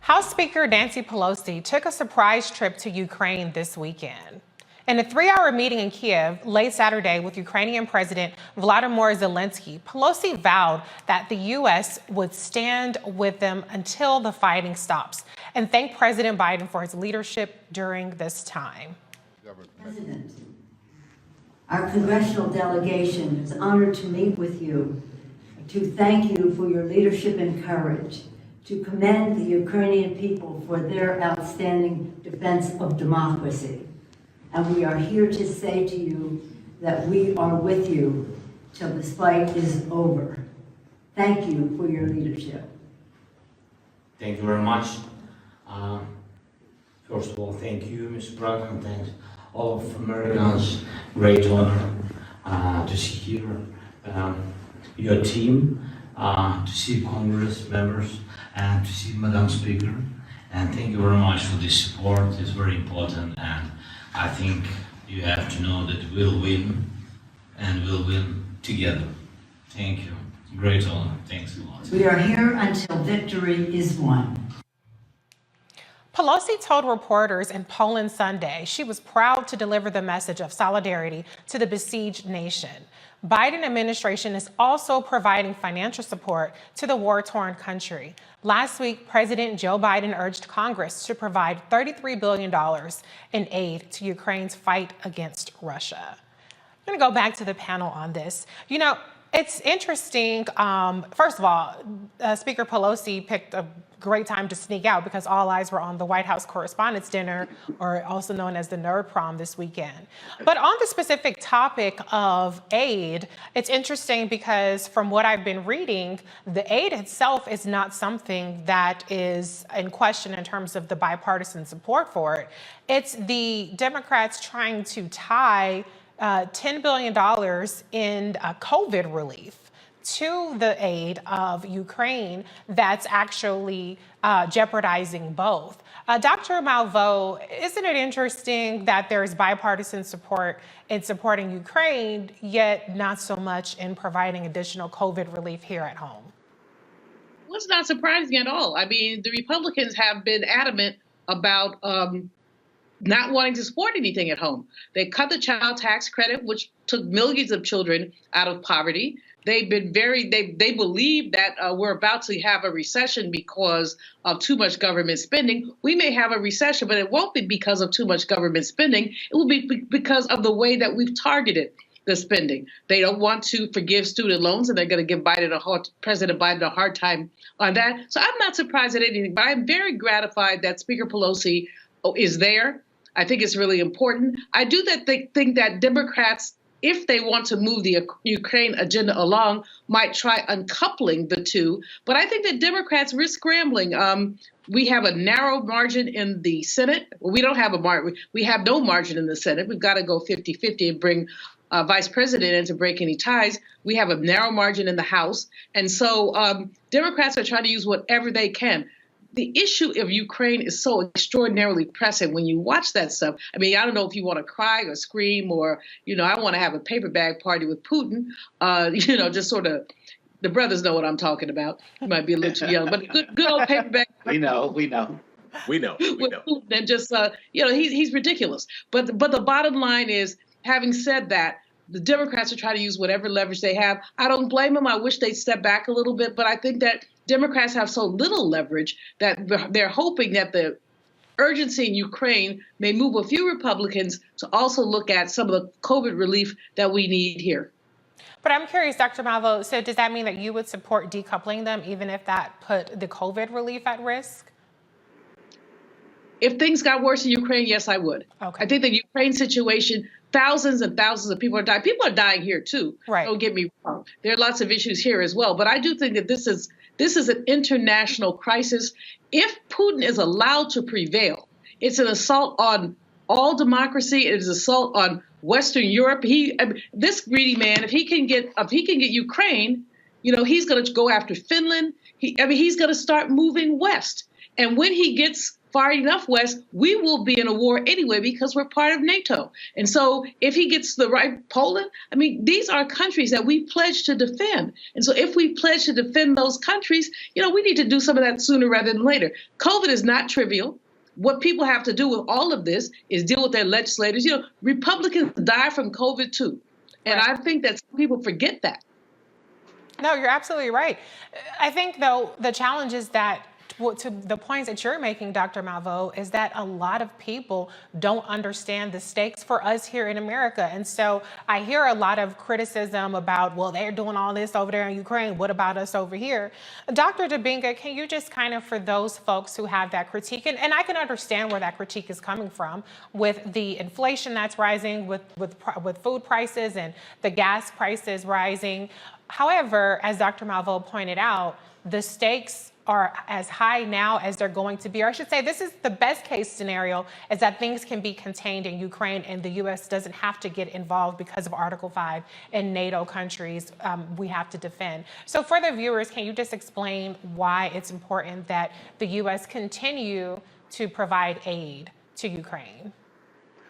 House Speaker Nancy Pelosi took a surprise trip to Ukraine this weekend. In a 3-hour meeting in Kyiv late Saturday with Ukrainian President Volodymyr Zelenskyy, Pelosi vowed that the U.S. would stand with them until the fighting stops and thanked President Biden for his leadership during this time. President, our congressional delegation is honored to meet with you, to thank you for your leadership and courage, to commend the Ukrainian people for their outstanding defense of democracy. And we are here to say to you that we are with you till this fight is over. Thank you for your leadership. Thank you very much. First of all, thank you, Mr. President. Thanks all of Americans. Great honor to see here your team, to see Congress members, and to see Madam Speaker. And thank you very much for this support. It's very important, and I think you have to know that we'll win, and we'll win together. Thank you. Great honor. Thanks a lot. We are here until victory is won. Pelosi told reporters in Poland Sunday she was proud to deliver the message of solidarity to the besieged nation. Biden administration is also providing financial support to the war-torn country. Last week, President Joe Biden urged Congress to provide $33 billion in aid to Ukraine's fight against Russia. I'm going to go back to the panel on this. You know, it's interesting. First of all, Speaker Pelosi picked a great time to sneak out because all eyes were on the White House Correspondents' Dinner, or also known as the Nerd Prom, this weekend. But on the specific topic of aid, it's interesting because from what I've been reading, the aid itself is not something that is in question in terms of the bipartisan support for it. It's the Democrats trying to tie $10 billion in COVID relief to the aid of Ukraine that's actually jeopardizing both. Dr. Malveaux, isn't it interesting that there's bipartisan support in supporting Ukraine, yet not so much in providing additional COVID relief here at home? Well, it's not surprising at all. I mean, the Republicans have been adamant about not wanting to support anything at home. They cut the child tax credit, which took millions of children out of poverty. They've been they believe that we're about to have a recession because of too much government spending. We may have a recession, but it won't be because of too much government spending. It will be because of the way that we've targeted the spending. They don't want to forgive student loans, and they're going to give President Biden a hard time on that. So I'm not surprised at anything, but I'm very gratified that Speaker Pelosi is there. I think it's really important. I do think that Democrats, if they want to move the Ukraine agenda along, might try uncoupling the two. But I think that Democrats risk scrambling. We have a narrow margin in the Senate. Well, we don't have a margin. We have no margin in the Senate. We've got to go 50-50 and bring Vice President in to break any ties. We have a narrow margin in the House. And so Democrats are trying to use whatever they can. The issue of Ukraine is so extraordinarily pressing when you watch that stuff. I mean, I don't know if you want to cry or scream or, I want to have a paper bag party with Putin, just sort of, the brothers know what I'm talking about. You might be a little too young, but good old paper bag party. We know. With Putin and just, he's ridiculous. But the bottom line is, having said that, the Democrats are trying to use whatever leverage they have. I don't blame them. I wish they'd step back a little bit, but I think that Democrats have so little leverage that they're hoping that the urgency in Ukraine may move a few Republicans to also look at some of the COVID relief that we need here. But I'm curious, Dr. Malveaux, so does that mean that you would support decoupling them even if that put the COVID relief at risk? If things got worse in Ukraine, yes, I would. Okay. I think the Ukraine situation, thousands and thousands of people are dying. People are dying here, too. Right. Don't get me wrong. There are lots of issues here as well. But I do think that this is an international crisis. If Putin is allowed to prevail, it's an assault on all democracy. It is an assault on Western Europe. This greedy man, if he can get Ukraine, he's going to go after Finland. He's going to start moving west. And when he gets far enough west, we will be in a war anyway because we're part of NATO. And so if he gets the right Poland, I mean, these are countries that we pledged to defend. And so if we pledge to defend those countries, we need to do some of that sooner rather than later. COVID is not trivial. What people have to do with all of this is deal with their legislators. Republicans die from COVID too. And I think that some people forget that. No, you're absolutely right. I think, though, the challenge is that, to the points that you're making, Dr. Malveaux, is that a lot of people don't understand the stakes for us here in America. And so I hear a lot of criticism about, well, they're doing all this over there in Ukraine. What about us over here? Dr. Debinga, can you just kind of, for those folks who have that critique, and I can understand where that critique is coming from with the inflation that's rising, with food prices and the gas prices rising. However, as Dr. Malveaux pointed out, the stakes are as high now as they're going to be. Or I should say, this is the best case scenario, is that things can be contained in Ukraine and the U.S. doesn't have to get involved because of Article 5 and NATO countries we have to defend. So for the viewers, can you just explain why it's important that the U.S. continue to provide aid to Ukraine?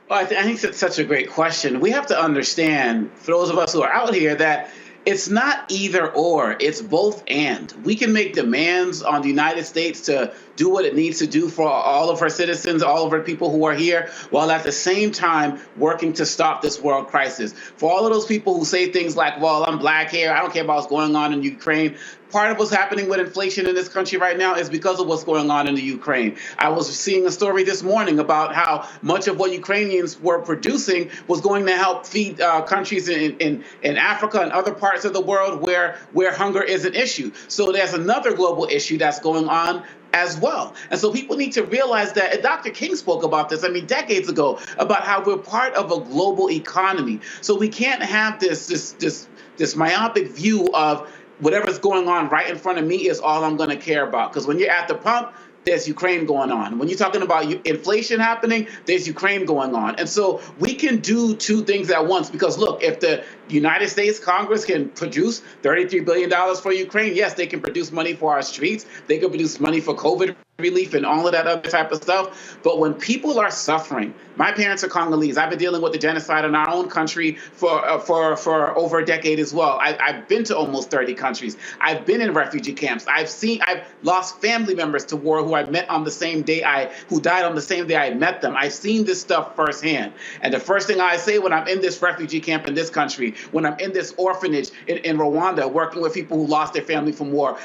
Well, I think that's such a great question. We have to understand, for those of us who are out here, that it's not either or, it's both and. We can make demands on the United States to do what it needs to do for all of our citizens, all of our people who are here, while at the same time working to stop this world crisis. For all of those people who say things like, well, I'm black here, I don't care about what's going on in Ukraine. Part of what's happening with inflation in this country right now is because of what's going on in the Ukraine. I was seeing a story this morning about how much of what Ukrainians were producing was going to help feed countries in Africa and other parts of the world where hunger is an issue. So there's another global issue that's going on as well. And so people need to realize that, and Dr. King spoke about this, decades ago, about how we're part of a global economy. So we can't have this myopic view of whatever's going on right in front of me is all I'm going to care about. Because when you're at the pump, there's Ukraine going on. When you're talking about inflation happening, there's Ukraine going on. And so we can do two things at once. Because look, if the United States Congress can produce $33 billion for Ukraine, yes, they can produce money for our streets. They can produce money for COVID relief and all of that other type of stuff. But when people are suffering, my parents are Congolese. I've been dealing with the genocide in our own country for over a decade as well. I've been to almost 30 countries. I've been in refugee camps. I've lost family members to war who I met on the same day who died on the same day I met them. I've seen this stuff firsthand. And the first thing I say when I'm in this refugee camp in this country, when I'm in this orphanage in Rwanda, working with people who lost their family from war,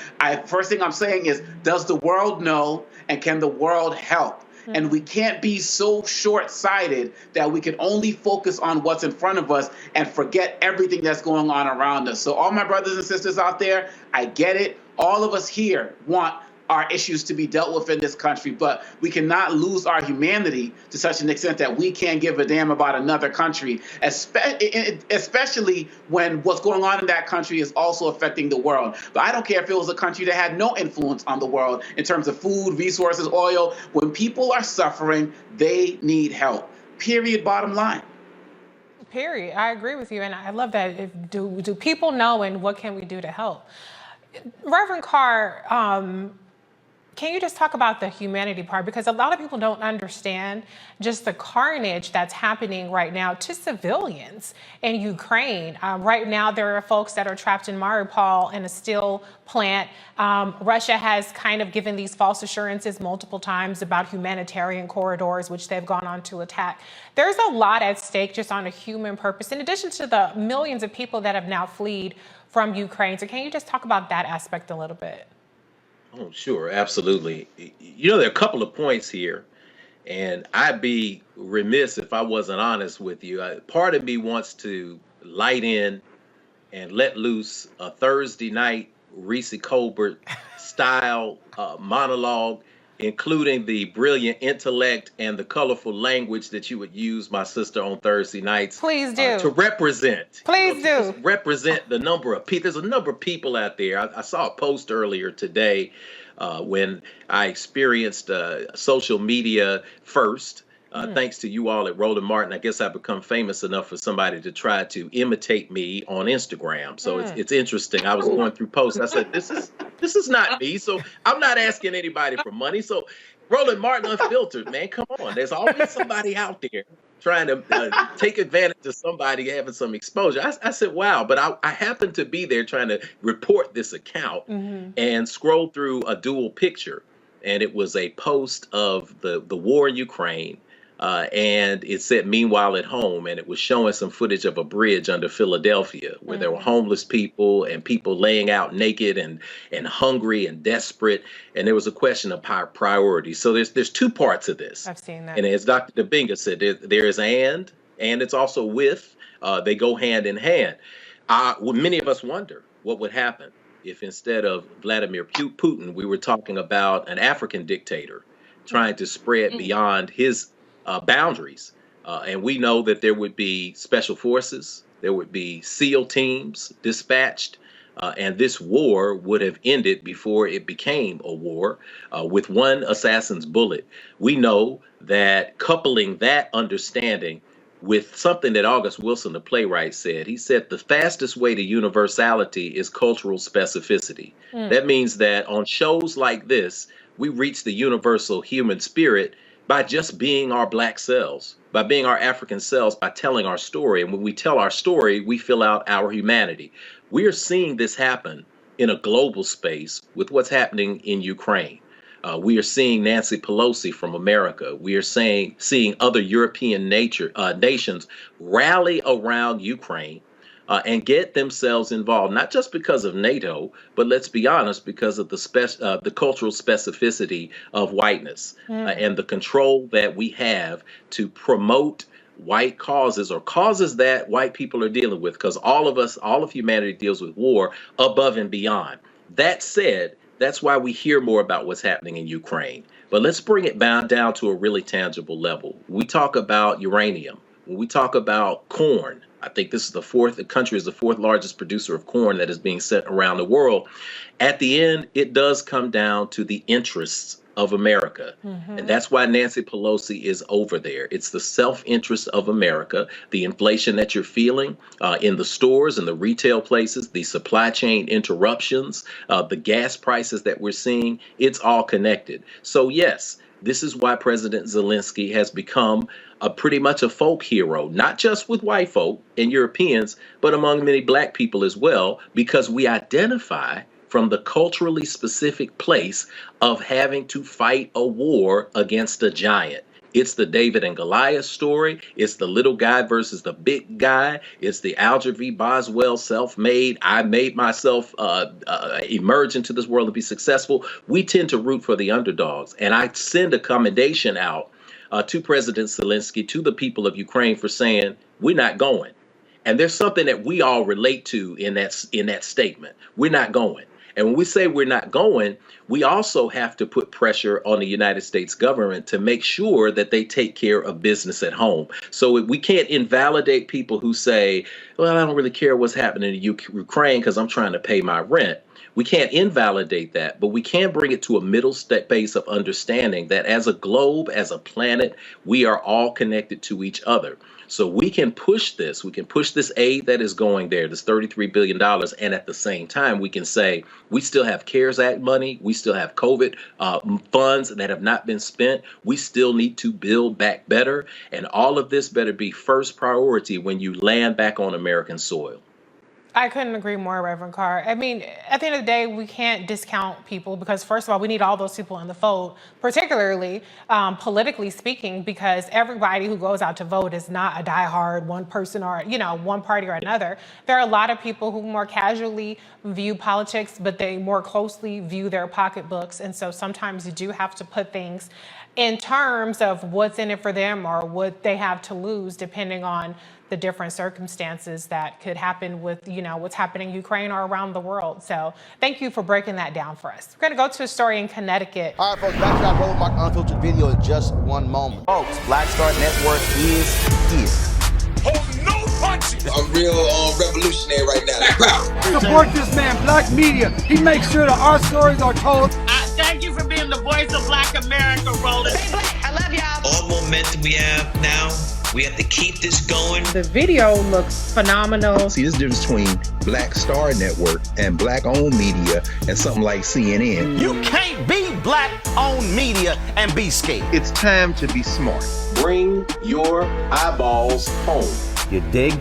first thing I'm saying is, does the world know, and can the world help? And we can't be so short-sighted that we can only focus on what's in front of us and forget everything that's going on around us. So all my brothers and sisters out there, I get it. All of us here want our issues to be dealt with in this country, but we cannot lose our humanity to such an extent that we can't give a damn about another country, especially when what's going on in that country is also affecting the world. But I don't care if it was a country that had no influence on the world in terms of food, resources, oil. When people are suffering, they need help. Period, bottom line. Period. I agree with you, and I love that. Do people know, and what can we do to help? Reverend Carr, can you just talk about the humanity part? Because a lot of people don't understand just the carnage that's happening right now to civilians in Ukraine. Right now, there are folks that are trapped in Mariupol in a steel plant. Russia has kind of given these false assurances multiple times about humanitarian corridors, which they've gone on to attack. There's a lot at stake just on a human purpose, in addition to the millions of people that have now fled from Ukraine. So can you just talk about that aspect a little bit? Oh, sure. Absolutely. There are a couple of points here, and I'd be remiss if I wasn't honest with you. Part of me wants to light in and let loose a Thursday night Reese Colbert style monologue, including the brilliant intellect and the colorful language that you would use, my sister, on Thursday nights. Please do. To represent. Please do. To represent the number of people. There's a number of people out there. I saw a post earlier today when I experienced social media first. Thanks to you all at Roland Martin, I guess I've become famous enough for somebody to try to imitate me on Instagram. So it's interesting. I was going through posts. I said, this is not me. So I'm not asking anybody for money. So Roland Martin Unfiltered, man, come on. There's always somebody out there trying to take advantage of somebody having some exposure. I said, wow, but I happened to be there trying to report this account and scroll through a dual picture. And it was a post of the war in Ukraine. And it said, meanwhile at home, and it was showing some footage of a bridge under Philadelphia where there were homeless people and people laying out naked and hungry and desperate. And there was a question of priorities. So there's two parts of this. I've seen that. And as Dr. Debinga said, there is and it's also with. They go hand in hand. Many of us wonder what would happen if instead of Vladimir Putin, we were talking about an African dictator trying to spread beyond his boundaries. And we know that there would be special forces, there would be SEAL teams dispatched, and this war would have ended before it became a war with one assassin's bullet. We know that coupling that understanding with something that August Wilson, the playwright, said. He said the fastest way to universality is cultural specificity. That means that on shows like this, we reach the universal human spirit by just being our Black selves, by being our African selves, by telling our story. And when we tell our story, we fill out our humanity. We are seeing this happen in a global space with what's happening in Ukraine. We are seeing Nancy Pelosi from America. We are seeing other European nations rally around Ukraine and get themselves involved, not just because of NATO, but let's be honest, because of the cultural specificity of whiteness and the control that we have to promote white causes or causes that white people are dealing with, because all of humanity deals with war above and beyond. That said, that's why we hear more about what's happening in Ukraine. But let's bring it down to a really tangible level. We talk about uranium. When we talk about corn, I think the country is the fourth largest producer of corn that is being sent around the world. At the end, it does come down to the interests of America. And that's why Nancy Pelosi is over there. It's the self-interest of America, the inflation that you're feeling in the stores and the retail places, the supply chain interruptions, the gas prices that we're seeing. It's all connected. So yes, this is why President Zelenskyy has become pretty much a folk hero, not just with white folk and Europeans, but among many Black people as well, because we identify from the culturally specific place of having to fight a war against a giant. It's the David and Goliath story. It's the little guy versus the big guy. It's the Alger V. Boswell self-made. I made myself emerge into this world and be successful. We tend to root for the underdogs. And I send a commendation out to President Zelenskyy, to the people of Ukraine, for saying, we're not going. And there's something that we all relate to in that statement. We're not going. And when we say we're not going, we also have to put pressure on the United States government to make sure that they take care of business at home. So we can't invalidate people who say, well, I don't really care what's happening in Ukraine because I'm trying to pay my rent. We can't invalidate that, but we can bring it to a middle space of understanding that as a globe, as a planet, we are all connected to each other. So we can push this. We can push this aid that is going there, this $33 billion. And at the same time, we can say we still have CARES Act money. We still have COVID funds that have not been spent. We still need to build back better. And all of this better be first priority when you land back on American soil. I couldn't agree more, Reverend Carr. I mean, at the end of the day, we can't discount people because, first of all, we need all those people in the fold, particularly politically speaking, because everybody who goes out to vote is not a diehard one person or, one party or another. There are a lot of people who more casually view politics, but they more closely view their pocketbooks. And so sometimes you do have to put things in terms of what's in it for them or what they have to lose, depending on the different circumstances that could happen with, what's happening in Ukraine or around the world. So thank you for breaking that down for us. We're going to go to a story in Connecticut. All right, folks, back to that Roland Martin Unfiltered video in just one moment. Folks, Black Star Network is here. Hold no punches. I'm real revolutionary right now. Support this man, Black Media. He makes sure that our stories are told. Thank you for being the voice of Black America, Roland. Stay black. I love y'all. All momentum we have now. We have to keep this going. The video looks phenomenal. See, there's a difference between Black Star Network and Black-owned media and something like CNN. You can't be Black-owned media and be scared. It's time to be smart. Bring your eyeballs home. You dig?